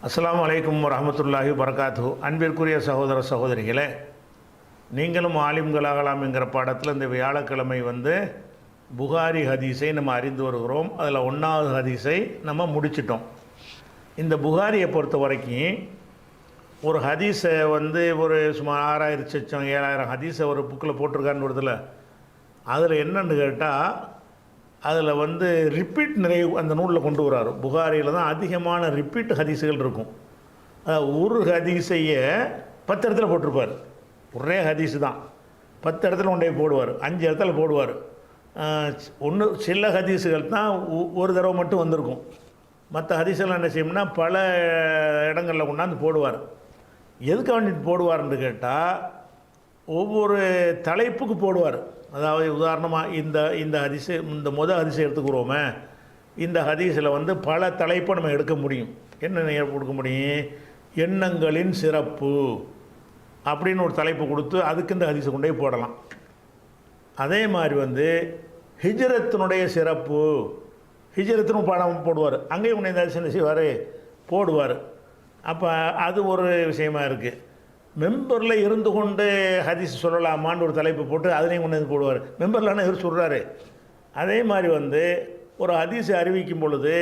அஸ்ஸலாமு அலைக்கும் வரஹ்மத்துல்லாஹி வபரகாத்துஹு. அன்பிற்குரிய சகோதர சகோதரிகளே, நீங்களும் ஆலிம்களாகலாம் என்கிற பாடத்தில் இந்த வியாழக்கிழமை புகாரி ஹதீஸை நம்ம அறிந்து வருகிறோம். அதில் 1வது ஹதீஸை நம்ம முடிச்சிட்டோம். இந்த புகாரியை பொறுத்த வரைக்கும் ஒரு ஹதீஸை ஒரு சுமார் 6000 சொச்சம் 7000 ஹதீஸை ஒரு புக்கில் போட்டிருக்கான்னு வருதில்ல, அதில் என்னென்னு கேட்டால் அதில் ரிப்பீட் நிறைய அந்த நூலில் கொண்டு வராரு. புகாரியில் தான் அதிகமான ரிப்பீட் ஹதீஸுகள் இருக்கும். ஒரு ஹதீஸையே 10 இடத்துல போட்டிருப்பார். ஒரே ஹதீஸு தான் 10 இடத்துல கொண்டே போடுவார், 5 இடத்துல போடுவார். சில ஹதீஸுகள் தான் ஒரு தடவை மட்டும் வந்திருக்கும். மற்ற ஹதீஸெல்லாம் என்ன செய்யணும்னா பல இடங்களில் கொண்டாந்து போடுவார். எதுக்கு வேண்டிட்டு போடுவார்னு கேட்டால் ஒவ்வொரு தலைப்புக்கு போடுவார். அதாவது உதாரணமாக இந்த ஹதீஸு, இந்த ஹதீஸை எடுத்துக்கிறோமே, இந்த ஹதீஸில் பல தலைப்பை நம்ம எடுக்க முடியும். என்ன கொடுக்க முடியும்? எண்ணங்களின் சிறப்பு அப்படின்னு ஒரு தலைப்பு கொடுத்து அதுக்கு இந்த ஹதீஸை கொண்டே போடலாம். அதே மாதிரி ஹிஜ்ரத்தினுடைய சிறப்பு, ஹிஜ்ரத்துன்னு பாடம் போடுவார். அங்கேயும் கொண்டு இந்த ஹதீஸ் என்ன செய்வார்? போடுவார். அப்போ அது ஒரு விஷயமா இருக்குது. மெம்பரில் இருந்து கொண்டு ஹதீஸ் சொல்லலாமான்னு ஒரு தலைப்பு போட்டு அதுலேயும் கொண்டு வந்து போடுவார். மெம்பர்லான இவர் சொல்கிறாரு. அதே மாதிரி ஒரு ஹதீஸை அறிவிக்கும் பொழுது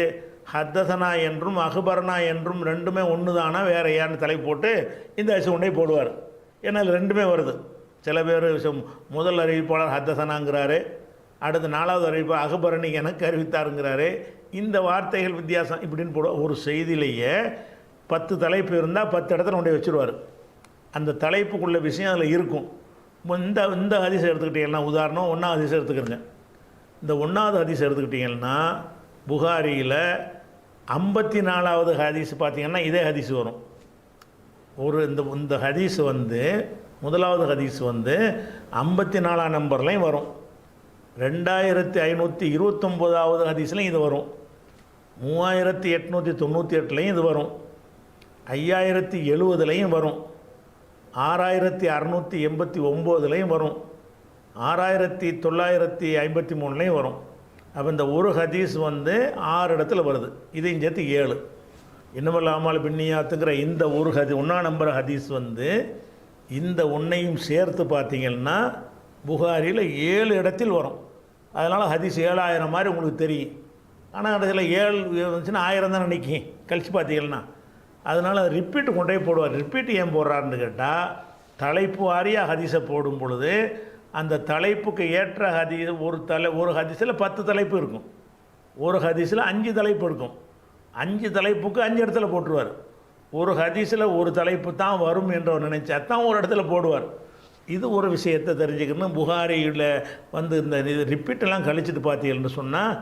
ஹத்தசனா என்றும் அஹ்பரனா என்றும் ரெண்டுமே ஒன்று தானா வேற ஏன்னு தலைப்பு போட்டு இந்த ஹதீஸை கொண்டே போடுவார். ஏன்னா அது ரெண்டுமே வருது. சில பேர் முதல் அறிவிப்பாளர் ஹத்தசனாங்கிறாரு, அடுத்து 4வது அறிவிப்பாளர் அஹ்பரனி எனக்கு அறிவித்தாருங்கிறாரு. இந்த வார்த்தைகள் வித்தியாசம் இப்படின்னு போடுவார். ஒரு செய்தியிலேயே 10 தலைப்பு இருந்தால் 10 இடத்துல கொண்டே வச்சுருவார். அந்த தலைப்புக்குள்ள விஷயம் அதில் இருக்கும். இந்த ஹதீஸை எடுத்துக்கிட்டிங்கன்னா, உதாரணம் 1வது ஹதீஸை எடுத்துக்கிறங்க. இந்த 1வது ஹதீஸை எடுத்துக்கிட்டிங்கன்னா புகாரியில் 54வது ஹதீஸ் பார்த்திங்கன்னா இதே ஹதீஸ் வரும். இந்த ஹதீஸ் 1வது ஹதீஸ் 54ஆம் நம்பர்லையும் வரும். 2529வது ஹதீஸ்லையும் இது வரும். 3898லையும் இது வரும். 5070லையும் வரும். 6689லையும் வரும். 6953லையும் வரும். அப்போ இந்த ஒரு ஹதீஸ் 6 இடத்துல வருது. இதையும் சேர்த்து 7. இன்னமல்லாமல் பின்னியாத்துங்கிற இந்த ஒரு 1ஆம் நம்பர் ஹதீஸ் இந்த ஒன்றையும் சேர்த்து பார்த்தீங்கன்னா புகாரியில் 7 இடத்தில் வரும். அதனால் ஹதீஸ் 7000 மாதிரி உங்களுக்கு தெரியும். ஆனால் அதில் 7 வந்துச்சுன்னா 1000 தான் நினைக்கும் கழித்து பார்த்தீங்கன்னா. அதனால் ரிப்பீட்டு கொண்டே போடுவார். ரிப்பீட் ஏன் போடுறாருன்னு கேட்டால் தலைப்பு வாரியாக ஹதீஸை போடும் பொழுது அந்த தலைப்புக்கு ஏற்ற ஹதீஸ் ஒரு ஹதீஸில் 10 தலைப்பு இருக்கும். ஒரு ஹதீஸில் 5 தலைப்பு இருக்கும். 5 தலைப்புக்கு 5 இடத்துல போட்டுருவார். ஒரு ஹதீஸில் ஒரு தலைப்பு தான் வரும் என்று நினைச்சா தான் ஒரு இடத்துல போடுவார். இது ஒரு விஷயத்தை தெரிஞ்சுக்கணும். புகாரியில் இந்த ரிப்பீட்டெல்லாம் கழிச்சிட்டு பார்த்தீங்கன்னு சொன்னால்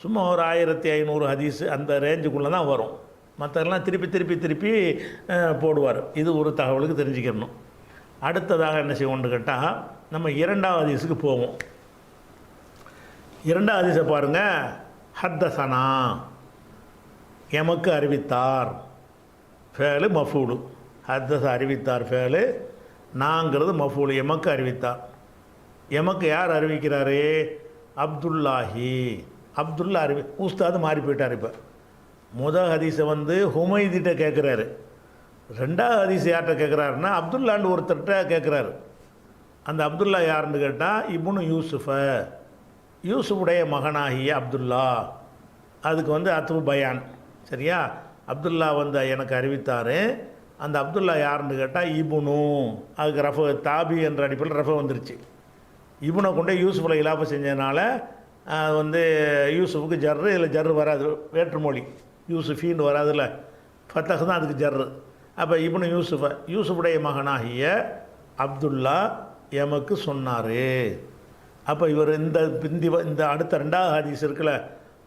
சும்மா ஒரு 1500 ஹதீஸ் அந்த ரேஞ்சுக்குள்ளே தான் வரும். மற்றெல்லாம் திருப்பி போடுவார். இது ஒரு தகவலுக்கு தெரிஞ்சுக்கணும். அடுத்ததாக என்ன செய்வோம்னு கேட்டால் நம்ம 2வது ஹதீஸுக்கு போவோம். 2வது ஹதீஸை பாருங்கள். ஹத்தசனா எமக்கு அறிவித்தார், ஃபேலு மஃபூலு. ஹத்தச அறிவித்தார் ஃபேலு, நாங்கிறது மஃபூலு. எமக்கு அறிவித்தார். எமக்கு யார் அறிவிக்கிறாரு? அப்துல்லாஹி. அப்துல்லா உஸ்தாது மாறி போயிட்டார். இப்போ ஹதீஸை ஹுமைதிட்ட கேட்குறாரு. 2வது ஹதீஸ் யார்கிட்ட கேட்குறாருன்னா அப்துல்லான்னு ஒருத்தர்கிட்ட கேட்குறாரு. அந்த அப்துல்லா யாருன்னு கேட்டால் இப்னு யூசுஃபுடைய மகனாகிய அப்துல்லா. அதுக்கு அத்துபு பயான். சரியா? அப்துல்லா எனக்கு அறிவித்தார். அந்த அப்துல்லா யாருன்னு கேட்டால் இபுனு. அதுக்கு ரஃப தாபி என்ற அடிப்படையில் ரஃப வந்துருச்சு. இபுனை கொண்டே யூசுஃபில் இலாப செஞ்சதுனால யூசுஃபுக்கு ஜர்ரு, இதில் ஜர்ரு வராது, வேற்றுமொழி. யூசுஃபின்னு வராதுல்ல, ஃபத்தஹ் தான் அதுக்கு ஜர்ரு. அப்போ இப்னு யூசுஃபுடைய மகனாகிய அப்துல்லா எமக்கு சொன்னார். அப்போ இவர் இந்த அடுத்த 2வது ஹதீஸ் இருக்குல்ல,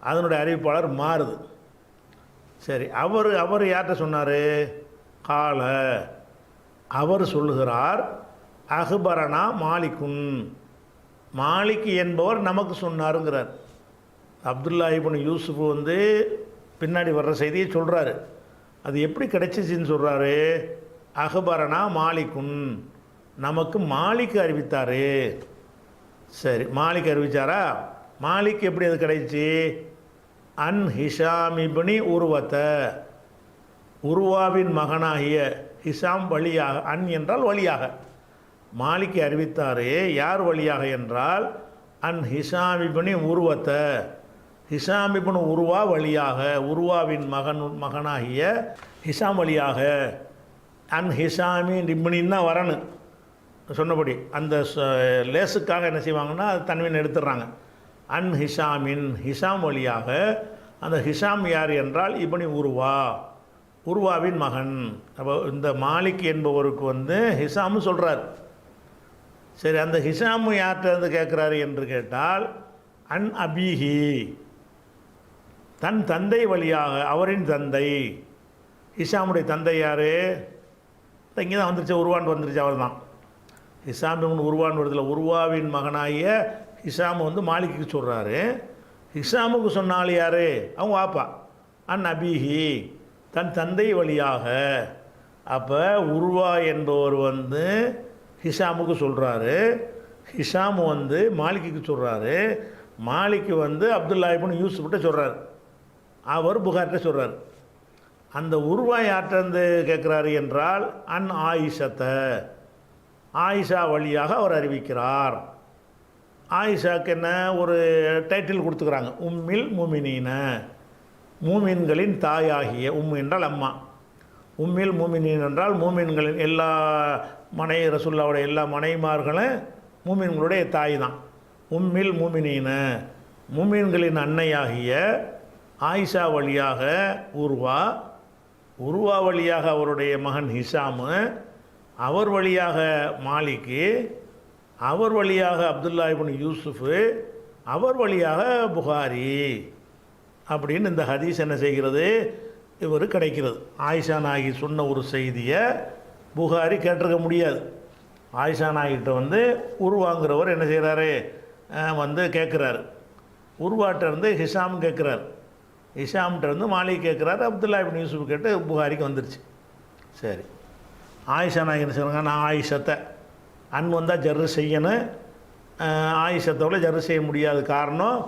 அதனுடைய அறிவிப்பாளர் மாறுது. சரி, அவர் யார்கிட்ட சொன்னார்? கால அவர் சொல்லுகிறார், அஹ்பரனா மாலிக்குன், மாலிக் என்பவர் நமக்கு சொன்னாருங்கிறார். அப்துல்லா இப்னு யூசுஃப் பின்னாடி வர்ற செய்தியை சொல்கிறாரு. அது எப்படி கிடைச்சிச்சின்னு சொல்கிறாரு? அஹ்பரனா மாலிக்குன், நமக்கு மாலிக் அறிவித்தார். சரி, மாலிக் அறிவித்தாரா? மாலிக் எப்படி அது கிடைச்சி? அன் ஹிஷாம் இப்னி உருவத்தை, உருவாவின் மகனாகிய ஹிஷாம் வழியாக, அன் என்றால் வழியாக, மாலிக் அறிவித்தாரே யார் வழியாக என்றால் அன் ஹிஷாம் இப்னு உருவத்தை, ஹிஷாம் இப்னு உருவா வழியாக, உருவாவின் மகனாகிய ஹிஷாம் வழியாக. அன் ஹிஷாமின் இப்னின்னா வரணும் சொன்னபடி அந்த லேசுக்காக என்ன செய்வாங்கன்னா அது தன்வீன் எடுத்துடுறாங்க. அன் ஹிஷாமின், ஹிஷாம் வழியாக. அந்த ஹிஷாம் யார் என்றால் இப்னு உருவா, உருவாவின் மகன். அப்போ இந்த மாலிக் என்பவருக்கு வந்து ஹிஷாமு சொல்கிறார். சரி, அந்த ஹிஷாமு யார்கிட்ட வந்து கேட்குறாரு என்று கேட்டால் அன் அபீஹி, தன் தந்தை வழியாக, அவரின் தந்தை. ஹிஷாமுடைய தந்தை யார்? இங்கே தான் வந்துருச்சு, உருவான் வந்துருச்சு, அவர் தான். ஹிஷாம் உருவான் வருதில்ல, உருவாவின் மகனாகிய ஹிஷாமு வந்து மாலிக்கு சொல்கிறாரு. ஹிஷாமுக்கு சொன்னால் யார்? அவங்க வாப்பா. அன் அபீஹி, தன் தந்தை வழியாக. அப்போ உருவா என்பவர் வந்து ஹிஷாமுக்கு சொல்கிறாரு, ஹிஷாமு வந்து மாலிக்கு சொல்கிறாரு, மாலிக்கு வந்து அப்துல்லா இப்னு யூசுஃப்கிட்ட சொல்கிறார், அவர் புகார்கிட்ட சொல்கிறார். அந்த உருவா யார்கிட்டருந்து கேட்குறாரு என்றால் அன் ஆயிஷத்தை, ஆயிஷா வழியாக அவர் அறிவிக்கிறார். ஆயிஷாக்கு என்ன ஒரு டைட்டில் கொடுத்துக்கிறாங்க, உம்மில் மூமினீன, மூமின்களின் தாயாகிய. உம் என்றால் அம்மா, உம்மில் மூமினீன் என்றால் மூமின்களின் எல்லா ரசூலுல்லாஹ்வுடைய எல்லா மனைவிமார்களும் மூமின்களுடைய தாய் தான். உம்மில் மூமினீன, மூமின்களின் அன்னையாகிய ஆயிஷா வழியாக உருவா, உருவா வழியாக அவருடைய மகன் ஹிஷாமு, அவர் வழியாக மாலிக்கு, அவர் வழியாக அப்துல்லா இப்னு யூசுஃபு, அவர் வழியாக புகாரி அப்படின்னு இந்த ஹதீஸ் என்ன செய்கிறது, இவர் கிடைக்கிறது. ஆயிஷா நாயகி சொன்ன ஒரு செய்தியை புகாரி கேட்டிருக்க முடியாது. ஆயிஷா நாயகிட்ட வந்து உருவாங்கிறவர் என்ன செய்கிறாரு, வந்து கேட்குறாரு. உருவாட்ட இருந்து ஹிஷாம் கேட்குறார், ஹிஷாம்கிட்ட இருந்து மாலிக் கேட்குறாரு, அப்துல்லா இப்னு யூசுஃப் கேட்டு புகாரிக்கு வந்துருச்சு. சரி, ஆயிஷா நாயகி என்ன செய்வாங்க, நான் ஆயிஷத்தை, அன் வந்தால் ஜர்ரு செய்யணும், ஆயிஷத்தோட ஜர்ரு செய்ய முடியாது. காரணம்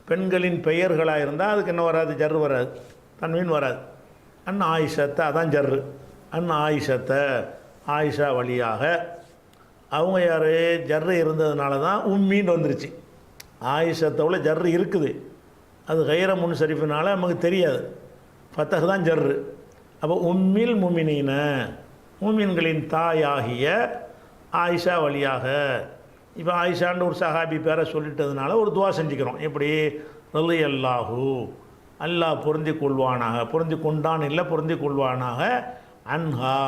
பெண்களின் பெயர்களாக இருந்தால் அதுக்கு என்ன வராது, ஜர்ரு வராது, தன்வீன் வராது. அன் ஆயிஷத்தை, அதான் ஜர்ரு. அன் ஆயிஷத்தை, ஆயிஷா வழியாக. அவங்க யார், ஜர்ரு இருந்ததுனால தான் உம்மின்னு வந்துருச்சு. ஆயிஷத்தோட ஜர்ரு இருக்குது, அது கைர முன்சரிஃபினால நமக்கு தெரியாது, ஃபத்தஹ் தான் ஜர்ரு. அப்போ உம்மில் முமினீன, மூமின்களின் தாயாகிய ஆயிஷா வழியாக. இப்போ ஆயிஷான்னு ஒரு சஹாபி பேரை சொல்லிட்டதுனால ஒரு துவா செஞ்சுக்கிறோம். எப்படி, ரலியல்லாஹு, அல்லாஹ் பொருந்தி கொள்வானாக, பொருந்தி கொண்டான் இல்லை பொருந்தி கொள்வானாக, அன்ஹா,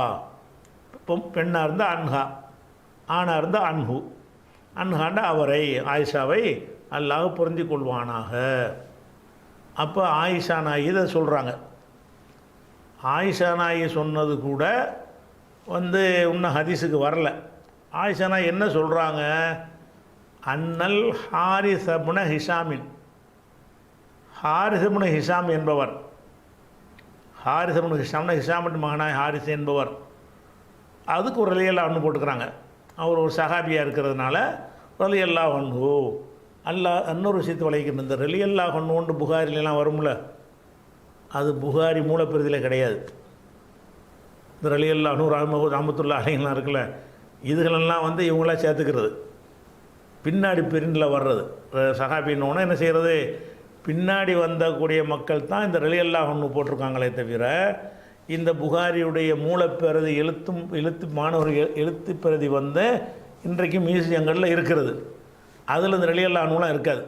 இப்போ பெண்ணாக இருந்தால் அன்ஹா, ஆணாக இருந்தால் அன்ஹு, அன்ஹாண்ட அவரை, ஆயிஷாவை அல்லாஹ் பொருந்தி கொள்வானாக. அப்போ ஆயிஷா நாயகி இதை சொல்கிறாங்க. ஆயிஷா நாயகி சொன்னது கூட வந்து இன்னும் ஹதீஸுக்கு வரல. ஆயிஷா நாயகி என்ன சொல்கிறாங்க, அன்னல் ஹாரிஸ் இப்னு ஹிஷாமின், ஹாரிஸ் இப்னு ஹிஷாம் என்பவர், ஹாரிஸ் இப்னு ஹிஷாம்னா ஹிஷாமின் மகனாய் ஹாரிஸ் என்பவர், அதுக்கு ஒரு ரலியல்லாஹு அன்ஹு போட்டுக்கிறாங்க. அவர் ஒரு சஹாபியாக இருக்கிறதுனால ரலியல்லாஹு அன்ஹு. அல்லாஹ் இன்னொரு விஷயத்தை வளைக்கின்ற இந்த ரலியல்லாஹு அன்ஹுன்னு புகாரிலாம் வரும்ல, அது புகாரி மூலப்பிரதியில் கிடையாது. இந்த ரலியல்லாஹு அன்ஹு ரஹ்மத்துல்லாஹி அலைஹிலாம் இருக்குல்ல, இதுகளெல்லாம் வந்து இவங்களாம் சேர்த்துக்கிறது, பின்னாடி பிரிண்டில் வர்றது. சஹாபின்னோன்னா என்ன செய்கிறது, பின்னாடி வந்தக்கூடிய மக்கள் தான் இந்த ரலியல்லாஹு அன்ஹு போட்டிருக்காங்களே தவிர, இந்த புகாரியுடைய மூலப்பிரதி எழுத்து மாணவர்கள் எழுத்து பிரதி வந்து இன்றைக்கு மியூசியங்களில் இருக்கிறது, அதில் இந்த ரலியல்லாஹு அன்ஹுலாம் இருக்காது.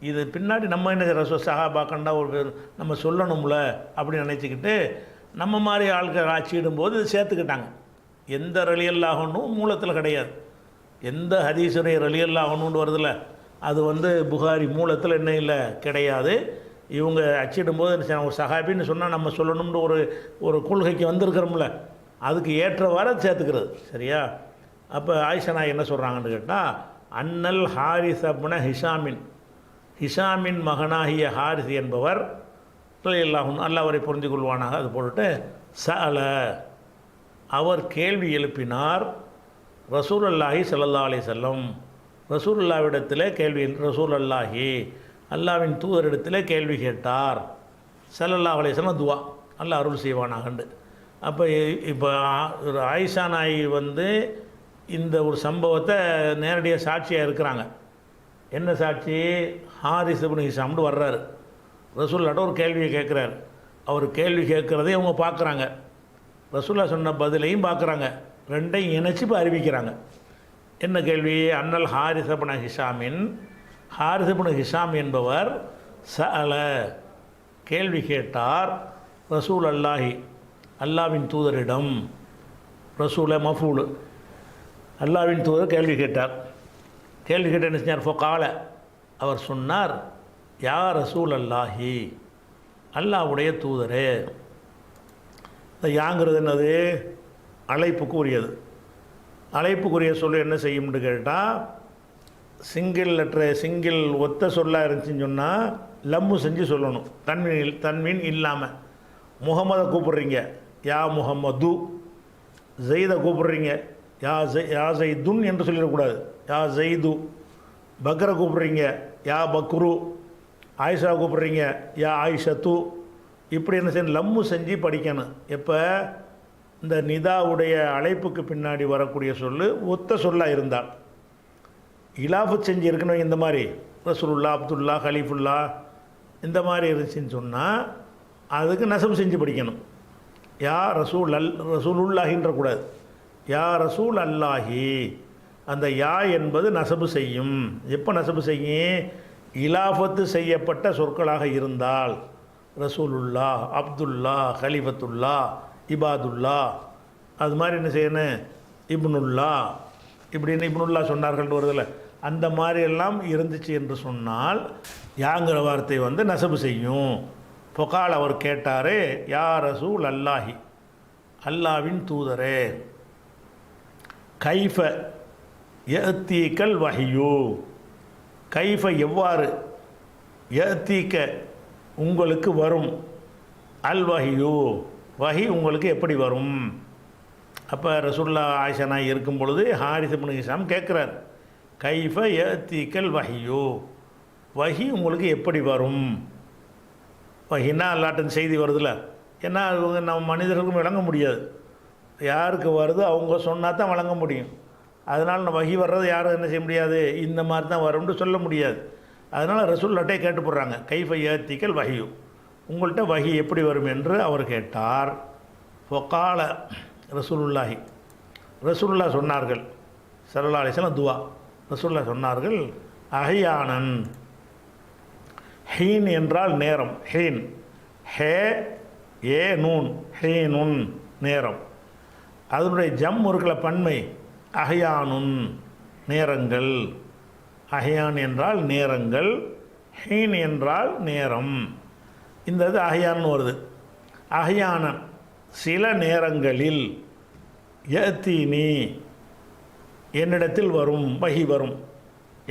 இது பின்னாடி நம்ம என்ன சஹாபாக்கண்டா ஒரு நம்ம சொல்லணும்ல அப்படின்னு நினச்சிக்கிட்டு நம்ம மாதிரி ஆட்கள் ஆட்சியிடும்போது இது சேர்த்துக்கிட்டாங்க. எந்த ரலியல்லாஹு அன்ஹு மூலத்தில் கிடையாது. எந்த ஹதீஸுடைய ரலியல்லாஹு அன்ஹுன்னு வருதில்ல, அது வந்து புகாரி மூலத்தில் என்ன இல்லை, கிடையாது. இவங்க அச்சிடும்போது ஒரு சஹாபின்னு சொன்னால் நம்ம சொல்லணும்னு ஒரு கொள்கைக்கு வந்திருக்கிறோம்ல, அதுக்கு ஏற்றவாறு சேர்த்துக்கிறது. சரியா? அப்போ ஆயிஷா நாயகி என்ன சொல்கிறாங்கன்னு கேட்டால், அன்னல் ஹாரிஸ் இப்னு ஹிஷாமின், ஹிஷாமின் மகனாகிய ஹாரிஸ் என்பவர் ரலியல்லாஹு அன்ஹு, அல்லாஹ் அவரை புரிந்து கொள்வானாக, அது போட்டுட்டு சஅல, அவர் கேள்வி எழுப்பினார், ரசூலுல்லாஹி ஸல்லல்லாஹு அலைஹி வஸல்லம், ரசூலுல்லாஹ்விடத்தில் கேள்வி, ரசூலுல்லாஹி அல்லாஹ்வின் தூதரிடத்தில் கேள்வி கேட்டார். ஸல்லல்லாஹு அலைஹி வஸல்லம் துவா, அல்லாஹ் அருள் செய்வானாகண்டு. அப்போ இப்போ ஆயிஷா நாயகி வந்து இந்த ஒரு சம்பவத்தை நேரடியாக சாட்சியாக இருக்கிறாங்க. என்ன சாட்சி? ஹாரிஸ் இப்னு ஹிஷாம்னு வர்றாரு, ரசூல்லாட்ட ஒரு கேள்வியை கேட்குறாரு. அவர் கேள்வி கேட்குறதையும் அவங்க பார்க்குறாங்க, ரசூல்லா சொன்ன பதிலையும் பார்க்குறாங்க, ரெண்டையும் இணைச்சி இப்போ அறிவிக்கிறாங்க. என்ன கேள்வி? அன்னல் ஹாரிஸ் இப்னு ஹிஷாமின், ஹாரிஸ் இப்னு ஹிஷாம் என்பவர் சஅல கேள்வி கேட்டார், ரசூல் அல்லாஹி அல்லாவின் தூதரிடம். ரசூல மஃபூல், அல்லாவின் தூதர் கேள்வி கேட்டார். கேள்வி கேட்ட என்ன செஞ்சார்? ஃபகால அவர் சொன்னார், யா ரசூல் அல்லாஹி அல்லாஹ்வுடைய தூதரே. யாங்கிறது என்னது? அழைப்புக்கு உரியது. அழைப்புக்குரிய சொல்ல என்ன செய்யும்னு கேட்டால், சிங்கிள் ஒத்த சொல்லாக இருந்துச்சுன்னு சொன்னால் லம்மு செஞ்சு சொல்லணும், தன்வீன் இல்லாமல். முகமதை கூப்பிட்றீங்க, யா முகம்மது. ஜெயிதை கூப்பிட்றீங்க, யா ஜெய்துன் என்று சொல்லிடக்கூடாது, யா ஜெய்து. பக்ரை கூப்பிட்றீங்க, யா பக்ரு. ஆயிஷா கூப்பிட்றீங்க, யா ஆயிஷத்து. இப்படி என்ன செய்யணும்? லம்மு செஞ்சு படிக்கணும். எப்போ? இந்த நிதாவுடைய அழைப்புக்கு பின்னாடி வரக்கூடிய சொல்லு ஒத்த சொல்லாக இருந்தால். இலாஃபு செஞ்சு இருக்கணும். இந்த மாதிரி ரசூலுல்லா, அப்துல்லா, ஹலீஃபுல்லா இந்த மாதிரி இருந்துச்சுன்னு சொன்னால் அதுக்கு நசபு செஞ்சு படிக்கணும். யா ரசூலுல்லாஹின்ற கூடாது, யா ரசூல் அல்லாஹி. அந்த யா என்பது நசபு செய்யும். எப்போ நசபு செய்யும்? இலாஃபத்து செய்யப்பட்ட சொற்களாக இருந்தால். ரசூலுல்லா, அப்துல்லா, ஹலீஃபத்துல்லா, இபாதுல்லா, அது மாதிரி என்ன செய்யணும்? இப்னுல்லா, இப்படின்னு இப்னுல்லா சொன்னார்கள் வருதில்ல, அந்த மாதிரி எல்லாம் இருந்துச்சு என்று சொன்னால் யாங்கிற வார்த்தை வந்து நசபு செய்யும். பொகால் அவர் கேட்டாரே, யா ரசூல் அல்லாஹி அல்லாவின் தூதரே, கைஃப யஅத்தீக்கல் வஹ்யு, கைஃப எவ்வாறு, யஅத்தீக்க உங்களுக்கு வரும், அல் வஹ்யு வஹி உங்களுக்கு எப்படி வரும். அப்போ ரசூலுல்லா ஆயிஷா நாயகி இருக்கும் பொழுது ஹாரிஸ் இப்னு ஹிஷாம் கேட்குறார், கைஃப யஅத்தீக்கல் வஹ்யு, வஹி உங்களுக்கு எப்படி வரும். வஹின்னா அல்லாட்டின் செய்தி வருதுல்ல. ஏன்னா அவங்க நம்ம மனிதர்களுக்கும் விளங்க முடியாது, யாருக்கு வருது அவங்க சொன்னால் தான் வழங்க முடியும். அதனால் நம்ம வஹி வர்றது யாரும் என்ன செய்ய முடியாது, இந்த மாதிரி தான் வரும்னு சொல்ல முடியாது. அதனால் ரசூலுல்லாட்டே கேட்டு போடுறாங்க, கைஃப யஅத்தீக்கல் வஹ்யு, உங்கள்கிட்ட வஹி எப்படி வரும் என்று அவர் கேட்டார். ஃபகால ரசூலுல்லாஹி, ரசூலுல்லா சொன்னார்கள், ஸல்லல்லாஹு அலைஹி வஸல்லம் துவா, ரசூலுல்லா சொன்னார்கள், அஹ்யானன், ஹீன் என்றால் நேரம், ஹீன், ஹே ஏ நூன், ஹீனுன் நேரம். அதனுடைய ஜம் இருக்குல்ல பன்மை, அஹ்யானுன் நேரங்கள். அஹ்யான் என்றால் நேரங்கள், ஹீன் என்றால் நேரம். இந்த இது அஹ்யான்னு வருது. அஹ்யானன் சில நேரங்களில், யஅத்தீனி என்னிடத்தில் வரும், வஹி வரும்.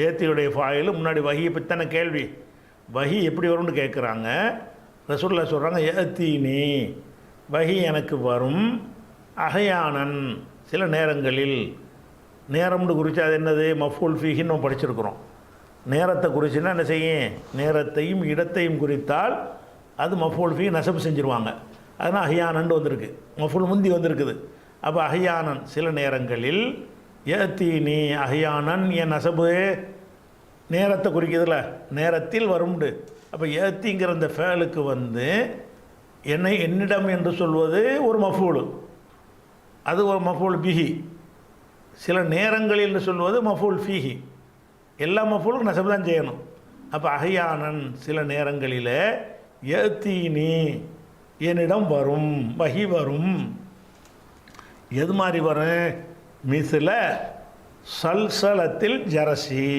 ஏத்தியுடைய ஃபாயில் முன்னாடி வஹியை பற்றின கேள்வி, வஹி எப்படி வரும்னு கேட்குறாங்க. ரசூலுல்லாஹ் சொல்கிறாங்க, யஅத்தீனி வஹி எனக்கு வரும், அஹ்யானன் சில நேரங்களில். நேரம்னு குறித்து அது என்னது? மஃபூல் ஃபீஹின்னு நம்ம படிச்சிருக்கிறோம். நேரத்தை குறிச்சுன்னா என்ன செய்யும்? நேரத்தையும் இடத்தையும் குறித்தால் அது மஃபூல் ஃபீ நசபு செஞ்சுருவாங்க. அதனால் அஹ்யானன் வந்திருக்கு, மஃபூல் முந்தி வந்திருக்குது. அப்போ அஹ்யானன் சில நேரங்களில், யஅத்தீனி அஹ்யானன் என் நசபு நேரத்தை குறிக்குதுல்ல, நேரத்தில் வரும்ண்டு. அப்போ யஅத்திங்கிற இந்த ஃபேலுக்கு வந்து என்னிடம் என்று சொல்வது ஒரு மஃபூல், அது ஒரு மஃபூல் பிஹி. சில நேரங்களில் சொல்வது மஃபூல் ஃபீஹி. எல்லா மஃபூலுக்கும் நசபு தான் செய்யணும். அப்போ அஹ்யானன் சில நேரங்களில், யஅத்தீனி என்னிடம் வரும், வஹி வரும். எது மாதிரி வரும்? மிஸ்ல சல்சலத்தில் ஜரசி.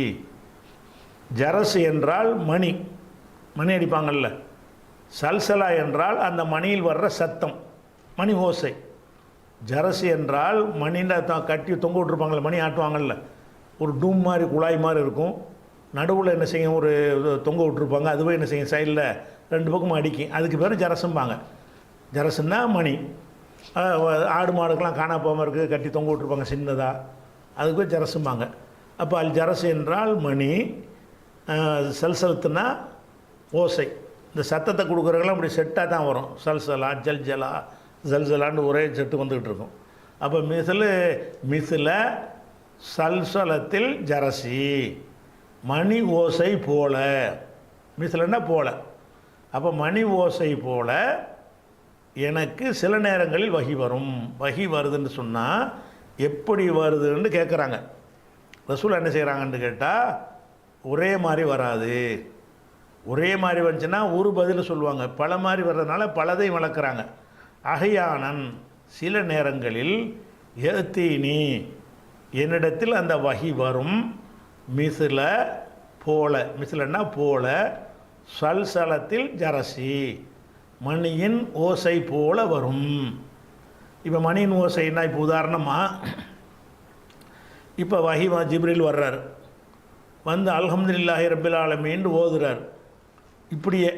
ஜரசு என்றால் மணி, மணி அடிப்பாங்கள்ல. சல்சலா என்றால் அந்த மணியில் வர்ற சத்தம், மணி ஓசை. ஜரசு என்றால் மணியில் கட்டி தொங்க விட்டுருப்பாங்கள்ல, மணி ஆட்டுவாங்கள்ல, ஒரு டூம் மாதிரி குழாய் மாதிரி இருக்கும், நடுவில் என்ன செய்யும், ஒரு தொங்க விட்டுருப்பாங்க, அதுவே என்ன செய்யும், சைடில் ரெண்டு பக்கமும் அடிக்கும். அதுக்கு பேர் ஜரசும்பாங்க. ஜரசுன்னா மணி. ஆடு மாடுக்கெலாம் காணா போகாமல் இருக்குது, கட்டி தொங்க விட்டுருப்பாங்க சின்னதாக, அதுக்கு பேர் ஜரசும்பாங்க. அப்போ அல் ஜரசு என்றால் மணி, சல்சலத்துனா ஓசை, இந்த சத்தத்தை கொடுக்குறவங்களாம் அப்படி செட்டாக தான் வரும். சல்சலா ஜல்ஜலா ஜல்ஜலான்னு ஒரே செட்டு வந்துக்கிட்டு இருக்கும். அப்போ மிசில சல்சலத்தில் ஜரசி, மணி ஓசை போல. மிசிலன்னா போல. அப்போ மணி ஓசை போல எனக்கு சில நேரங்களில் வகி வரும். வகி வருதுன்னு சொன்னால் எப்படி வருதுன்னு கேட்குறாங்க. ரசூல் என்ன செய்கிறாங்கன்னு கேட்டால் ஒரே மாதிரி வராது. ஒரே மாதிரி வந்துச்சுன்னா ஒரு பதில் சொல்லுவாங்க. பல மாதிரி வர்றதுனால பலதை வளர்க்குறாங்க. அகையானன் சில நேரங்களில் ஏத்தீனி என்னிடத்தில் அந்த வகி வரும். மிசில போல, மிசிலன்னா போல, சல்சலத்தில் ஜரசி மணியின் ஓசை போல வரும். இப்போ மணியின் ஓசைன்னா இப்போ உதாரணமாக இப்போ வஹி ஜிப்ரீல் வர்றார், வந்து அல்ஹம்துலில்லாஹி ரப்பில் ஆலமீன் ஓதுறார். இப்படியே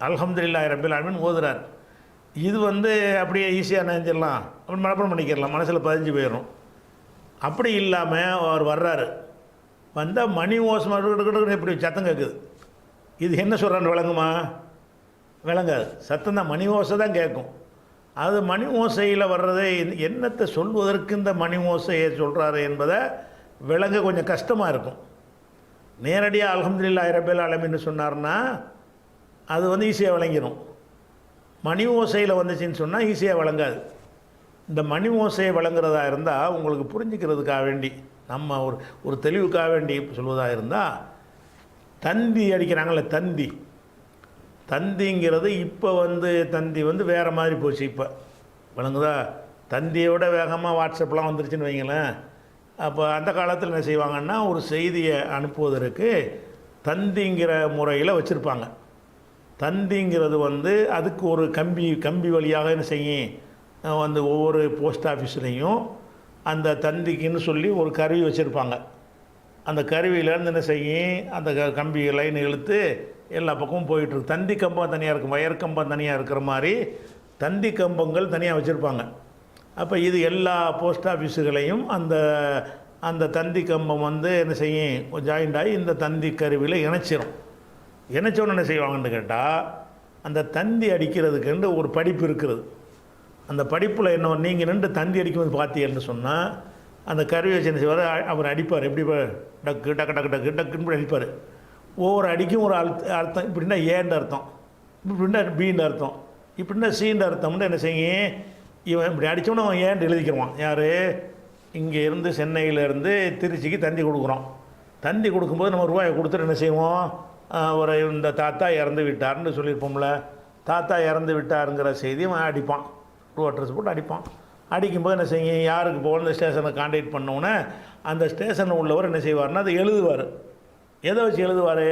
அல்ஹம்துலில்லாஹி ரப்பில் ஆலமீன் ஓதுறார். இது அப்படியே ஈஸியாக நினைஞ்சிடலாம், அப்படி மனப்பாடம் பண்ணிக்கிறலாம், மனசில் பதிஞ்சு போயிடும். அப்படி இல்லாமல் அவர் வர்றாரு, வந்தால் மணி ஓசை இப்படி சத்தம் கேட்குது. இது என்ன சொல்கிறான்னு விளங்குமா? விளங்காது. சத்தம் தான், மணி ஓசை தான் கேட்கும். அது மணி ஓசையில் வர்றதை என்னத்தை சொல்வதற்கு இந்த மணி ஓசையை சொல்கிறாரு என்பதை விளங்க கொஞ்சம் கஷ்டமாக இருக்கும். நேரடியாக அல்ஹம்துலில்லாஹி ரப்பில் ஆலமீன் சொன்னார்னா அது ஈஸியாக விளங்கிடும். மணி ஓசையில் வந்துச்சின்னு சொன்னால் ஈஸியாக விளங்காது. இந்த மணி ஓசையை விளங்குறதா இருந்தால் உங்களுக்கு புரிஞ்சுக்கிறதுக்காக வேண்டி, நம்ம ஒரு தெளிவுக்காக வேண்டி சொல்வதாக இருந்தால், தந்தி அடிக்கிறாங்கள்ல, தந்திங்கிறது இப்போ தந்தி வேறு மாதிரி போச்சு. இப்போ விளங்குதா? தந்தியோட வேகமாக வாட்ஸ்அப்லாம் வந்துருச்சுன்னு வைங்களேன். அப்போ அந்த காலத்தில் என்ன செய்வாங்கன்னா, ஒரு செய்தியை அனுப்புவதற்கு தந்திங்கிற முறையில் வச்சுருப்பாங்க. தந்திங்கிறது அதுக்கு ஒரு கம்பி வழியாக என்ன செய்யும், ஒவ்வொரு போஸ்ட் ஆஃபீஸ்லேயும் அந்த தந்திக்குன்னு சொல்லி ஒரு கருவி வச்சுருப்பாங்க. அந்த கருவியிலேருந்து என்ன செய்யும், அந்த கம்பி லைன் இழுத்து எல்லா பக்கமும் போயிட்டுருக்கு. தந்தி கம்பம் தனியாக இருக்கும், வயர் கம்பம் தனியாக இருக்கிற மாதிரி தந்தி கம்பங்கள் தனியாக வச்சுருப்பாங்க. அப்போ இது எல்லா போஸ்ட் ஆஃபீஸுகளையும் அந்த தந்தி கம்பம் என்ன செய்யும், ஜாயிண்ட் ஆகி இந்த தந்தி கருவியில் இணைச்சிரும். இணைச்சோன்னு என்ன செய்வாங்கன்னு கேட்டால், அந்த தந்தி அடிக்கிறதுக்குன்னு ஒரு படிப்பு இருக்கிறது. அந்த படிப்பில் என்ன, நீங்கள் நின்று தந்தி அடிக்கும்போது பார்த்தீங்கன்னு சொன்னால், அந்த கருவி வச்சு என்ன செய்வார், அவர் அடிப்பார். எப்படி டக்கு டக்கு டக்கு டக்கு டக்குன்னு அடிப்பார். ஒவ்வொரு அடிக்கும் ஒரு அர்த்தம். இப்படின்னா ஏன்ற அர்த்தம், இப்படின்னா பீன்ற அர்த்தம், இப்படின்னா சீன்ற அர்த்தம்னு என்ன செய்யும், இவன் இப்படி அடித்தோன்னு அவன் ஏன்ட்டு எழுதிக்கிறான். யார், இங்கே இருந்து சென்னையிலேருந்து திருச்சிக்கு தந்தி கொடுக்குறோம். தந்தி கொடுக்கும்போது நம்ம ரூபாயை கொடுத்துட்டு என்ன செய்வோம், இந்த தாத்தா இறந்து விட்டார்னு சொல்லியிருப்போம்ல. தாத்தா இறந்து விட்டாருங்கிற செய்தி அவன் அடிப்பான், ரூபா அட்ரஸ் போட்டு அடிப்பான். அடிக்கும்போது என்ன செய்யும், யாருக்கு போகணும் இந்த ஸ்டேஷனை கான்டாக்ட் பண்ணோன்னே அந்த ஸ்டேஷனில் உள்ளவர் என்ன செய்வார்னா அதை எழுதுவார். எதை வச்சு எழுதுவார்,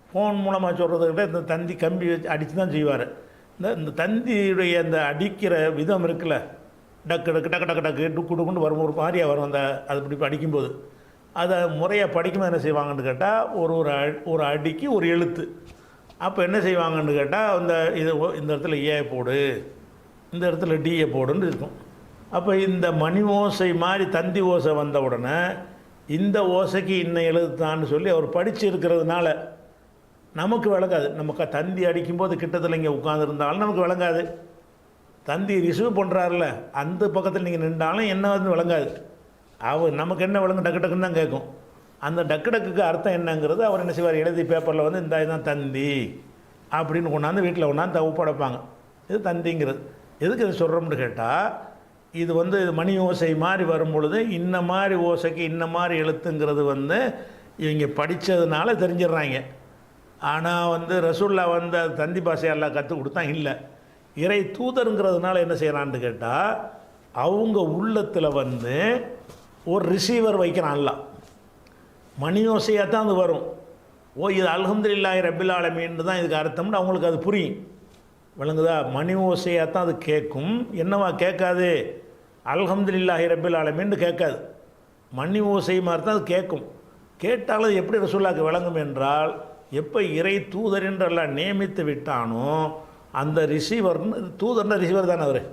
ஃபோன் மூலமாக சொல்கிறதுக்கிட்ட இந்த தந்தி கம்பி வச்சு அடித்து தான் செய்வார். இந்த தந்தியுடைய அந்த அடிக்கிற விதம் இருக்குல்ல, டக்கு டக்கு டக்கு டக்கு டக்கு டுக்கு டுக்குன்னு வரும், ஒரு மாதிரியாக வரும். அது இப்படி படிக்கும்போது அதை முறையாக படிக்கும்போது என்ன செய்வாங்கன்னு கேட்டால், ஒரு அடிக்கு ஒரு எழுத்து. அப்போ என்ன செய்வாங்கன்னு கேட்டால், இந்த இடத்துல ஏ போடு, இந்த இடத்துல டிஏ போடுன்னு இருக்கும். அப்போ இந்த மணி ஓசை மாதிரி தந்தி ஓசை வந்த உடனே இந்த ஓசைக்கு இன்னும் எழுதுத்தான்னு சொல்லி அவர் படித்து இருக்கிறதுனால நமக்கு விளங்காது. நமக்கு தந்தி அடிக்கும்போது கிட்டத்தில் இங்கே உட்காந்துருந்தாலும் நமக்கு விளங்காது. தந்தி ரிசீவ் பண்ணுறாருல அந்த பக்கத்தில் நீங்கள் நின்றாலும் என்ன விளங்காது. அவர் நமக்கு என்ன விளங்கும், டக்கு டக்குன்னு தான் கேட்கும். அந்த டக்கு டக்குக்கு அர்த்தம் என்னங்கிறது அவர் என்ன செய்வார், எழுதி பேப்பரில் இந்த இதுதான் தந்தி அப்படின்னு கொண்டாந்து வீட்டில் கொண்டாந்து ஒப்படைப்பாங்க. இது தந்திங்கிறது. எதுக்கு இது சொல்கிறோம்னு கேட்டால், இது மணி ஓசை மாதிரி வரும் பொழுது இன்ன மாதிரி ஓசைக்கு இன்ன மாதிரி எழுத்துங்கிறது இவங்க படித்ததுனால தெரிஞ்சிடுறாங்க. ஆனால் ரசூல்லா தந்தி பாஷையெல்லாம் கற்றுக் கொடுத்தா இல்லை. இறை தூதருங்கிறதுனால என்ன செய்கிறான்னு கேட்டால், அவங்க உள்ளத்தில் ஒரு ரிசீவர் வைக்கிறான்ல, மணி ஓசையாக தான் அது வரும். இது அல்ஹம்துலில்லாஹி ரப்பில் ஆலமீன் தான் இதுக்கு அர்த்தம்னு அவங்களுக்கு அது புரியும். விளங்குதா? மணி ஓசையாக தான் அது கேட்கும். என்னவா கேட்காது, அல்ஹம்துலில்லாஹி ரப்பில் ஆலமீன் கேட்காது. மணி ஓசை மாதிரி தான் அது கேட்கும். கேட்டாலும் எப்படி ரசூலுல்லாஹ்க்கு விளங்கும் என்றால், எப்போ இறை தூதர் என்றெல்லாம் நியமித்து விட்டானோ அந்த தூதர்னா ரிசீவர் தானே, அவர்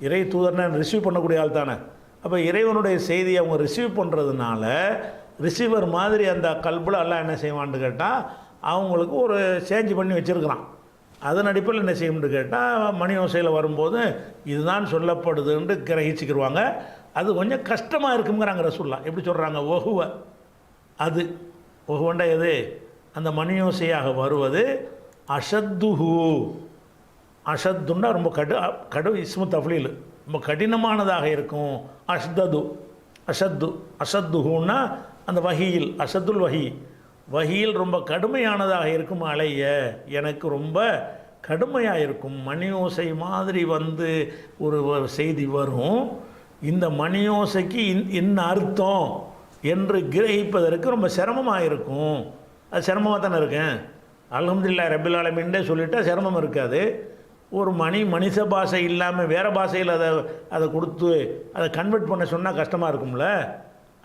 இறை தூதர்னா ரிசீவ் பண்ணக்கூடிய ஆள் தானே. அப்போ இறைவனுடைய செய்தியை அவங்க ரிசீவ் பண்ணுறதுனால ரிசீவர் மாதிரி அந்த கல்பில் எல்லாம் என்ன செய்வான்னு கேட்டால் அவங்களுக்கு ஒரு சேஞ்ச் பண்ணி வச்சுருக்கிறான். அதன் அடிப்படையில் என்ன செய்யும்னு கேட்டால் மணி ஓசையில் வரும்போது இதுதான் சொல்லப்படுதுன்னு கிரகிச்சுக்கிடுவாங்க. அது கொஞ்சம் கஷ்டமாக இருக்குங்கிறாங்க ரசூலுல்லாஹ். எப்படி சொல்கிறாங்க? ஒஹுவ, அது ஒஹுவண்டா எது? அந்த மணி ஓசையாக வருவது அஷத்துஹு. அஷத்துன்னா ரொம்ப கடு இஸ்மு தஃப்லீல், ரொம்ப கடினமானதாக இருக்கும். அஷ்தது, அஷத்து, அஷத்துஹுன்னா அந்த வஹியில், அஷத்துல் வஹி, வஹியில் ரொம்ப கடுமையானதாக இருக்கும். அலைய, எனக்கு ரொம்ப கடுமையாக இருக்கும். மணி ஓசை மாதிரி வந்து ஒரு செய்தி வரும். இந்த மணி ஓசைக்கு என்ன அர்த்தம் என்று கிரகிப்பதற்கு ரொம்ப சிரமமாக இருக்கும். அது சிரமமாக தானே இருக்கேன். அல்ஹம்துலில்லாஹ் ரப்பில் ஆலமீன்டே சொல்லிட்டா சிரமம் இருக்காது. ஒரு மனுஷ பாஷை இல்லாமல் வேறு பாஷையில் அதை கொடுத்து அதை கன்வெர்ட் பண்ண சொன்னால் கஷ்டமாக இருக்கும்ல.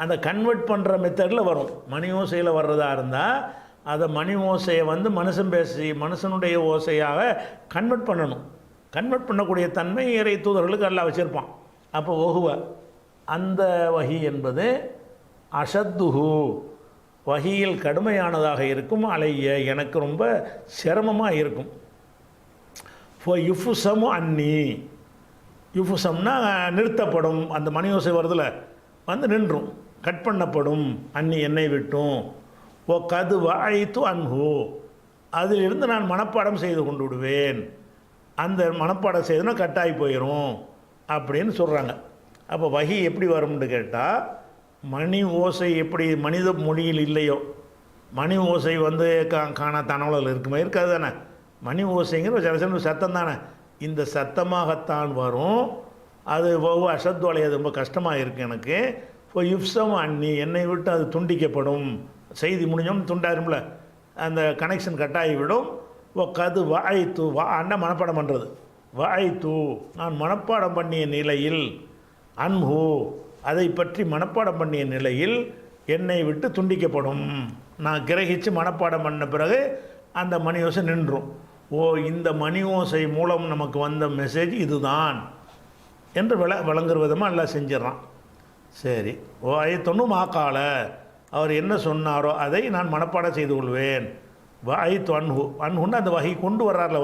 அந்த கன்வெர்ட் பண்ணுற மெத்தடில் வரும். மணி ஓசையில் வர்றதா இருந்தால் அதை மணி ஓசையை வந்து மனுஷனுடைய ஓசையாக கன்வெர்ட் பண்ணணும். கன்வெர்ட் பண்ணக்கூடிய தன்மை இறை தூதர்களுக்கு எல்லாம் வச்சுருப்பான். அப்போ ஒஹுவ, அந்த வஹி என்பது அஷத்துஹு, வஹியில் கடுமையானதாக இருக்கும். அலைய, எனக்கு ரொம்ப சிரமமாக இருக்கும். யுஃபுசமு அன்னி, யுஃபுசம்னா நிறுத்தப்படும். அந்த மணி ஓசை வருதுல வந்து நின்றும், கட் பண்ணப்படும். அன்னி, என்னை விட்டும். ஓ கது வாய்த்து அன்ஹு, அதிலிருந்து நான் மனப்பாடம் செய்து கொண்டு விடுவேன். அந்த மனப்பாடம் செய்துனா கட்டாகி போயிடும் அப்படின்னு சொல்கிறாங்க. அப்போ வஹி எப்படி வரும்னு கேட்டால், மணி ஓசை எப்படி மனித மொழியில் இல்லையோ, மணி ஓசை வந்து காணா தனவலில் இருக்குமே, இருக்காது தானே. மணி ஓசைங்கிற சில சத்தம் தானே, இந்த சத்தமாகத்தான் வரும். அது ஒவ்வொரு அசத்து வளையாது, ரொம்ப கஷ்டமாக இருக்குது எனக்கு. இப்போ யுப்சம் அன்னி, என்னை விட்டு அது துண்டிக்கப்படும். செய்தி முடிஞ்சோம்னு துண்டாயிரும்ல, அந்த கனெக்ஷன் கட்டாகிவிடும். ஓ கது வாய்த்து, அண்ணா மனப்பாடம் பண்ணுறது. வாய்த்து, நான் மனப்பாடம் பண்ணிய நிலையில், அன்ஹு, அதை பற்றி மனப்பாடம் பண்ணிய நிலையில் என்னை விட்டு துண்டிக்கப்படும். நான் கிரகித்து மனப்பாடம் பண்ண பிறகு அந்த மணி ஓசை நின்றும். ஓ, இந்த மணி ஓசை மூலம் நமக்கு வந்த மெசேஜ் இதுதான் என்று வழங்குற விதமாக எல்லாம் செஞ்சிடறான். சரி, ஓ ஐத்தொன்னு மாக்கால, அவர் என்ன சொன்னாரோ அதை நான் மனப்பாடம் செய்து கொள்வேன். ஐத்து அன்ஹு, அன்ஹுன்னு அந்த வகை கொண்டு வர்றார்ல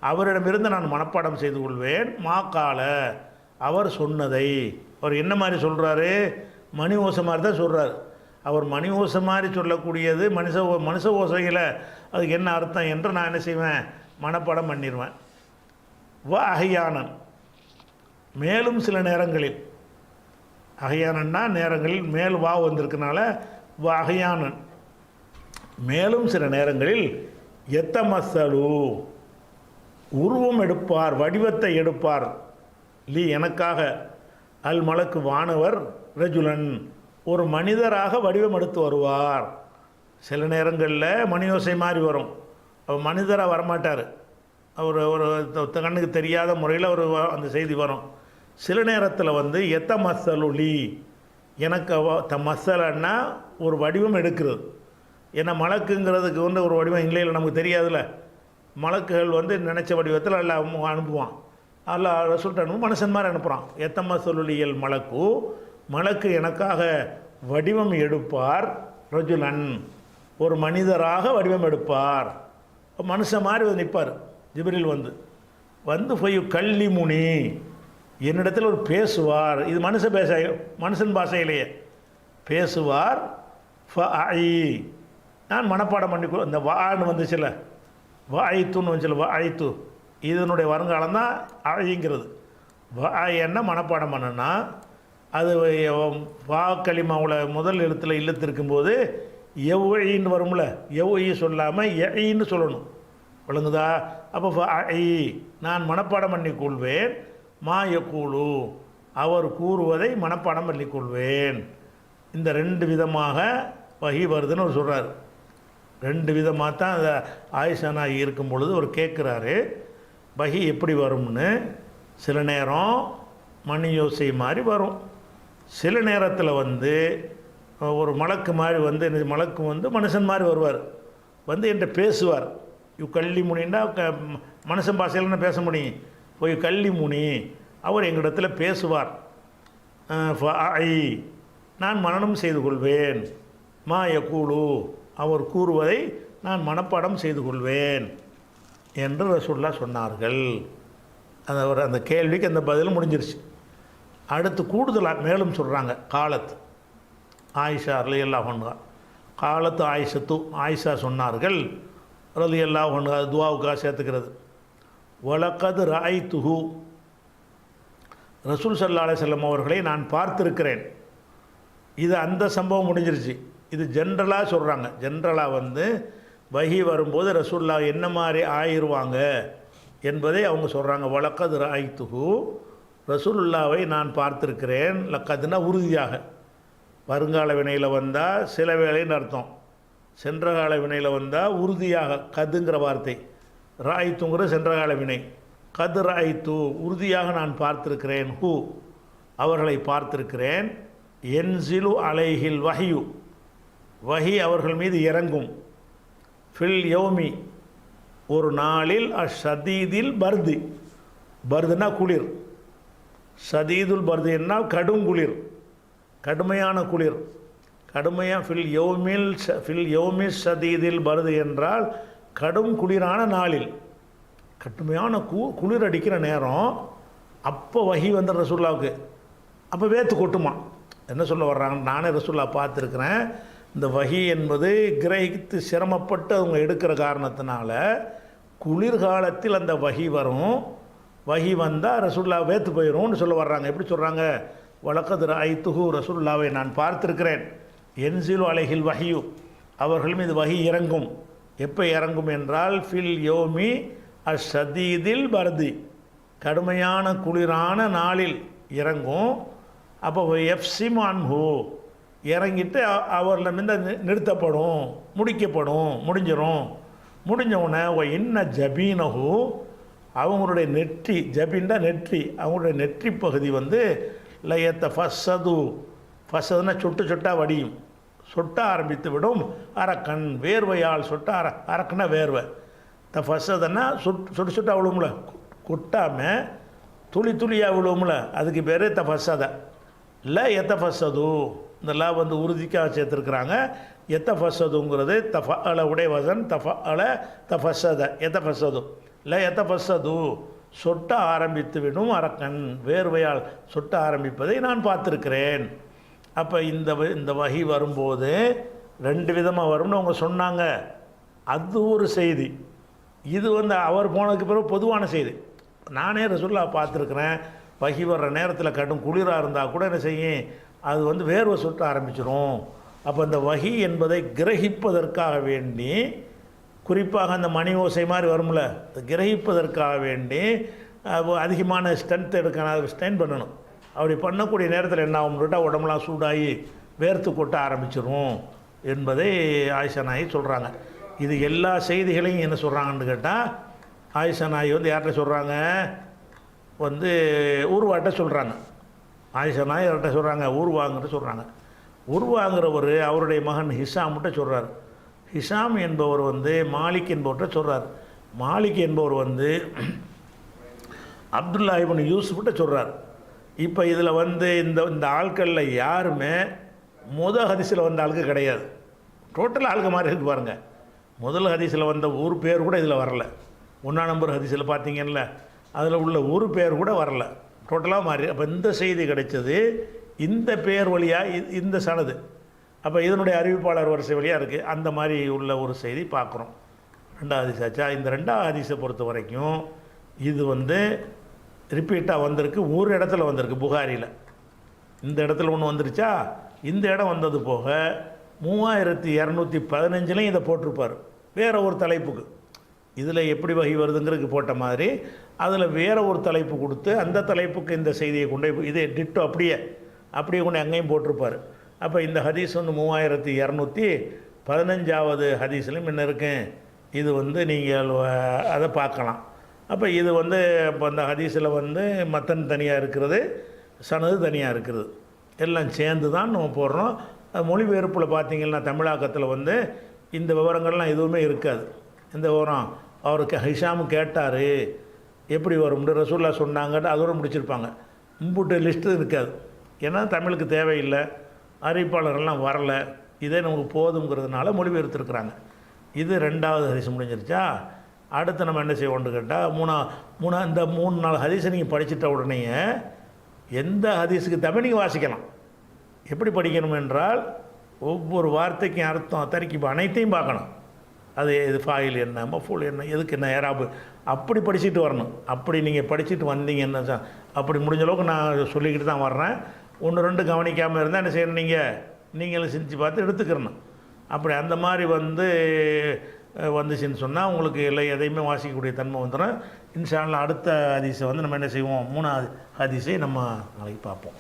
அவரிடமிருந்து நான் மனப்பாடம் செய்து கொள்வேன். மாக்கால, அவர் சொன்னதை. அவர் என்ன மாதிரி சொல்கிறாரு? மணி ஓசை மாதிரி தான் சொல்கிறார். அவர் மணி ஓசை மாதிரி சொல்லக்கூடியது மனுஷ ஓசையில் அதுக்கு என்ன அர்த்தம் என்று நான் என்ன செய்வேன்? மனப்பாடம் பண்ணிடுவேன். அஹ்யானன், மேலும் சில நேரங்களில், அஹ்யானன்னா நேரங்களில் மேல் வா வந்திருக்கனால அஹ்யானன், மேலும் சில நேரங்களில் எத்தமசலு, உருவம் எடுப்பார், வடிவத்தை எடுப்பார். லீ, எனக்காக. அல் மலக்கு, வானவர், ரஜுலன், ஒரு மனிதராக வடிவம் எடுத்து வருவார். சில நேரங்களில் மணி ஓசை மாதிரி வரும். அவர் மனிதராக வரமாட்டார். அவர் ஒரு கண்ணுக்கு தெரியாத முறையில் அந்த செய்தி வரும். சில நேரத்தில் வந்து எத்த மசலுலி, எனக்கு மசலன்னா ஒரு வடிவம் எடுக்கிறது. ஏன்னா மலக்குங்கிறதுக்கு வந்து ஒரு வடிவம் இல்லையில் நமக்கு தெரியாதுல்ல. மலக்குகள் வந்து நினச்ச வடிவத்தில் எல்லாம் அனுப்புவான். அல்லா ரசூல்கிட்ட அனுப்பும், மனுஷன் மாதிரி அனுப்புகிறான். எத்தம்ம சொல்லுலியல் மலக்கு, மலக்கு எனக்காக வடிவம் எடுப்பார். ரஜுலன், ஒரு மனிதராக வடிவம் எடுப்பார். மனுஷன் மாதிரி வந்து நிற்பார். ஜிப்ரீல் வந்து போய் கள்ளி முனி, என்னிடத்தில் ஒரு பேசுவார். இது மனுஷன் பாஷையிலேயே பேசுவார். நான் மனப்பாடம் பண்ணி, இந்த வான்னு வந்துச்சுல, வாய்த்துன்னு வந்துச்சுல, வாய்த்து, இதனுடைய வருங்காலம் தான் அழிங்கிறது. என்ன மனப்பாடம் பண்ணனா, அது வா களிமாவில் முதல் எழுத்தில் இல்லத்திருக்கும்போது எவ்வைன்னு வரும்ல, எவ்வை சொல்லாமல் எயின்னு சொல்லணும். விளங்குதா? அப்போ நான் மனப்பாடம் பண்ணி கொள்வேன். மா யக்கூலு, அவர் கூறுவதை மனப்பாடம் பண்ணி கொள்வேன். இந்த ரெண்டு விதமாக வஹி வருதுன்னு அவர் சொல்கிறார். ரெண்டு விதமாக தான் அதை ஆயிஷா இருக்கும் பொழுது அவர் கேட்குறாரு, வஹி எப்படி வரும்னு. சில நேரம் மணி யோசை மாதிரி வரும். சில நேரத்தில் வந்து ஒரு மலக்கு மாதிரி வந்து, மலக்கு வந்து மனுஷன் மாதிரி வருவார். வந்து என்கிட்ட பேசுவார். கள்ளி முனின்னா மனுஷன் பாஷையில் பேச முடியும். போய் கள்ளி முனி, அவர் எங்களிடத்தில் பேசுவார். நான் மனனம் செய்து கொள்வேன். மா யக்கூலு, அவர் கூறுவதை நான் மனப்பாடம் செய்து கொள்வேன். என்று ரசூலுல்லாஹ் சொன்னார்கள். அந்த கேள்விக்கு அந்த பதில் முடிஞ்சிருச்சு. அடுத்து கூடுதலாக மேலும் சொல்கிறாங்க. காலத்து ஆயிஷா ரலியல்லாஹு அன்ஹா, காலத்து ஆயிஷத்து, ஆயிஷா சொன்னார்கள் ரலியல்லாஹு அன்ஹா, துவாவுக்காக சேர்த்துக்கிறது. வலக்கது ராய்த்துஹு, ரசூல் ஸல்லல்லாஹு அலைஹி வஸல்லம் அவர்களை நான் பார்த்திருக்கிறேன். இது அந்த சம்பவம் முடிஞ்சிருச்சு. இது ஜென்ரலாக சொல்கிறாங்க. ஜென்ரலாக வஹி வரும்போது ரசூலுல்லாஹ் என்ன மாதிரி ஆயிடுவாங்க என்பதை அவங்க சொல்கிறாங்க. வலக்கது ராய்த்துஹு, ரசூலுல்லாவை நான் பார்த்திருக்கிறேன். லக்கதுனா உறுதியாக, வருங்கால வினையில் வந்தால் சில வேளைன்னு அர்த்தம், சென்ற கால வினையில் வந்தால் உறுதியாக, கதுங்கிற வார்த்தை, ராய்த்துங்கிற சென்ற கால வினை, கது ராய்த்து உறுதியாக நான் பார்த்திருக்கிறேன். ஹூ அவர்களை பார்த்திருக்கிறேன். என்சிலு அலைஹில் வஹியு, வஹி அவர்கள் மீது இறங்கும். ஃபில் யௌமி ஒரு நாளில், அஷதீதில் பர்தி, பர்துனா குளிர், சதீதுல் பர்து என்னால் கடும் குளிர், கடுமையான குளிர், கடுமையாக ஃபில் யௌமில் சதீதில் பர்து என்றால் கடும் குளிரான நாளில், கடுமையான குளிர் அடிக்கிற நேரம். அப்போ வஹி வந்த ரசூலுல்லாவுக்கு அப்போ வேத்து கொட்டுமா. என்ன சொல்ல வர்றாங்க, நானே ரசூலுல்லா பார்த்துருக்குறேன். இந்த வஹி என்பது கிரகித்து சிரமப்பட்டு அவங்க எடுக்கிற காரணத்தினால குளிர்காலத்தில் அந்த வஹி வரும். வஹி வந்தால் ரசூலுல்லா வேத்து போயிடும்னு சொல்ல வர்றாங்க. எப்படி சொல்கிறாங்க, வலக்கது ராய்த்துஹு, ரசூலுல்லாவை நான் பார்த்திருக்கிறேன். என்சிலு அலைஹில் வஹியு அவர்கள் மீது வஹி இறங்கும். எப்போ இறங்கும் என்றால் ஃபில் யோமி அஷதீதில் பர்தி, கடுமையான குளிரான நாளில் இறங்கும். அப்போ எஃப்சிம் அன்ஹு இறங்கிட்டு அவர்களில் மீது நிறுத்தப்படும், முடிக்கப்படும், முடிஞ்சிடும். முடிஞ்சவுடனே இன்ன ஜபீனஹு அவங்களுடைய நெற்றி, ஜபீன்டா நெற்றி, அவங்களுடைய நெற்றி பகுதி லயத்த ஃபஸ்ஸது, ஃபஸ்ஸதுன்னா சொட்டு சொட்டாக வடியும், சொட்ட ஆரம்பித்து விடும். அரக்கன் வேர்வையால் சொட்ட, அரக்கன்னா வேர்வை. ஃபஸ்ஸதுன்னா சொட்டு சொட்டாக விழுவும்ல, கொட்டாமல் துளி துளியாக விழுவும்ல, அதுக்கு பேர் ஃபஸ்ஸத. இல்லை எத்த ஃபஸ்ஸது, இந்த லா உறுதிக்காக சேர்த்துருக்குறாங்க. எத்த ஃபஸ்ஸதுங்கிறது தஃபஅல உடைய வசன், தஃபஅல தஃபஸ்ஸத, எத்த ஃபஸ்ஸது. இல்லை எத்த ஃபஸ்ஸது சொட்ட ஆரம்பித்து விடும் அரக்கன், வேர்வையால் சொட்ட ஆரம்பிப்பதை நான் பார்த்துருக்கிறேன். அப்போ இந்த வஹி வரும்போது ரெண்டு விதமாக வரும்னு அவங்க சொன்னாங்க. அது ஒரு செய்தி. இது அவர் போனதுக்கு பிறகு பொதுவான செய்தி. நானே ரசூலுல்லாஹ் பார்த்துருக்குறேன். வஹி வர்ற நேரத்தில் கடும் குளிராக இருந்தால் கூட என்ன செய்யும், அது வேர்வை சொட்ட ஆரம்பிச்சிடும். அப்போ அந்த வஹி என்பதை கிரகிப்பதற்காக வேண்டி, குறிப்பாக அந்த மணி ஓசை மாதிரி வரும்ல, கிரகிப்பதற்காக வேண்டி அதிகமான ஸ்ட்ரென்த் எடுக்கணும், ஸ்ட்ரெயின் பண்ணணும். அப்படி பண்ணக்கூடிய நேரத்தில் என்ன ஆகும்னுட்டா உடம்புலாம் சூடாகி வேர்த்து கொட்ட ஆரம்பிச்சிடும் என்பதை ஆயிஷா நாயி சொல்கிறாங்க. இது எல்லா செய்திகளையும் என்ன சொல்கிறாங்கன்னு கேட்டால், ஆயிஷா நாயி யார்கிட்ட சொல்கிறாங்க, ஊர்வாட்ட சொல்கிறாங்க. ஆயிஷா நாயி யார்கிட்ட சொல்கிறாங்க, ஊர்வாங்கிட்ட சொல்கிறாங்க. ஊர்வாங்கிறவர் அவருடைய மகன் ஹிஷாம்கிட்ட சொல்கிறார். ஹிஷாம் என்பவர் மாலிக் என்பவர்கிட்ட சொல்கிறார். மாலிக் என்பவர் அப்துல்லா இப்னு யூசுஃப்கிட்ட சொல்கிறார். இப்போ இதில் இந்த ஆட்களில் யாருமே ஹதீஸில் வந்த ஆளுக்கு கிடையாது. டோட்டல் ஆளுக்கு மாதிரி இருக்கு பாருங்கள். முதல் ஹதீஸில் வந்த ஒரு பேர் கூட இதில் வரல. 1ஆம் நம்பர் ஹதீஸில் பார்த்தீங்கல்ல, அதில் உள்ள ஒரு பேர் கூட வரல, டோட்டலாக மாறி. அப்போ இந்த செய்தி கிடைச்சது இந்த பேர் வழியாக, இந்த சனது. அப்போ இதனுடைய அறிவிப்பாளர் வரிசை வழியாக இருக்குது. அந்த மாதிரி உள்ள ஒரு செய்தி பார்க்குறோம். 2ஆவது ஹதீஸ் ஆச்சா. இந்த 2ஆவது ஹதீஸை பொறுத்த வரைக்கும் இது ரிப்பீட்டாக வந்திருக்கு. ஒரு இடத்துல வந்திருக்கு புகாரியில். இந்த இடத்துல ஒன்று வந்துருச்சா, இந்த இடம் வந்தது போக 3215 இதை போட்டிருப்பார் வேறு ஒரு தலைப்புக்கு. இதில் எப்படி வகை வருதுங்கிறதுக்கு போட்ட மாதிரி அதில் வேறு ஒரு தலைப்பு கொடுத்து அந்த தலைப்புக்கு இந்த செய்தியை கொண்டு இதே டிட்டோ அப்படியே கொண்டு அங்கேயும் போட்டிருப்பார். அப்போ இந்த ஹதீஸ் 3215வது ஹதீஸ்லையும் என்ன இருக்கேன், இது நீங்கள் அதை பார்க்கலாம். அப்போ இது இப்போ அந்த ஹதீஸில் மத்தன் தனியாக இருக்கிறது, சனது தனியாக இருக்கிறது, எல்லாம் சேர்ந்து தான் நம்ம போடுறோம். மொழிபெயர்ப்பில் பார்த்தீங்கன்னா தமிழாக்கத்தில் இந்த விவரங்கள்லாம் எதுவுமே இருக்காது. இந்த விவரம் அவருக்கு ஹிஷாமு கேட்டார் எப்படி வரும்னு ரசூலுல்லாஹ் சொன்னாங்கட்டு அதோடு முடிச்சிருப்பாங்க. முன்புட்டு லிஸ்ட்டு இருக்காது. ஏன்னா தமிழுக்கு தேவையில்லை, அறிவிப்பாளர்கள்லாம் வரலை, இதே நமக்கு போதுங்கிறதுனால மொழிபெயர்த்துருக்குறாங்க. இது 2வது ஹதீஸ் முடிஞ்சிருச்சா. அடுத்து நம்ம என்ன செய்வோம்னு கேட்டால் இந்த 3-4 ஹதீஸை நீங்கள் படிச்சிட்ட உடனே எந்த ஹதீஸுக்கு தவிர நீங்கள் வாசிக்கலாம். எப்படி படிக்கணும் என்றால் ஒவ்வொரு வார்த்தைக்கும் அர்த்தம் தரிக்கிப்பு அனைத்தையும் பார்க்கணும். அது இது ஃபாயில் என்ன, மஃபூல் என்ன, எதுக்கு என்ன, ஏராபு, அப்படி படிச்சுட்டு வரணும். அப்படி நீங்கள் படிச்சுட்டு வந்தீங்கன்னா அப்படி முடிஞ்ச அளவுக்கு நான் சொல்லிக்கிட்டு தான் வர்றேன். 1-2 கவனிக்காமல் இருந்தால் என்ன செய்யணும், நீங்களும் சிந்திச்சு பார்த்து எடுத்துக்கிறணும். அப்படி அந்த மாதிரி வந்துச்சுன்னு சொன்னால் உங்களுக்கு இல்லை எதையுமே வாசிக்கக்கூடிய தன்மை வந்துடும். இன்ஷா அல்லாஹ் அடுத்த ஹதீஸை நம்ம என்ன செய்வோம், 3வது ஹதீஸை நம்ம நாளைக்கு பார்ப்போம்.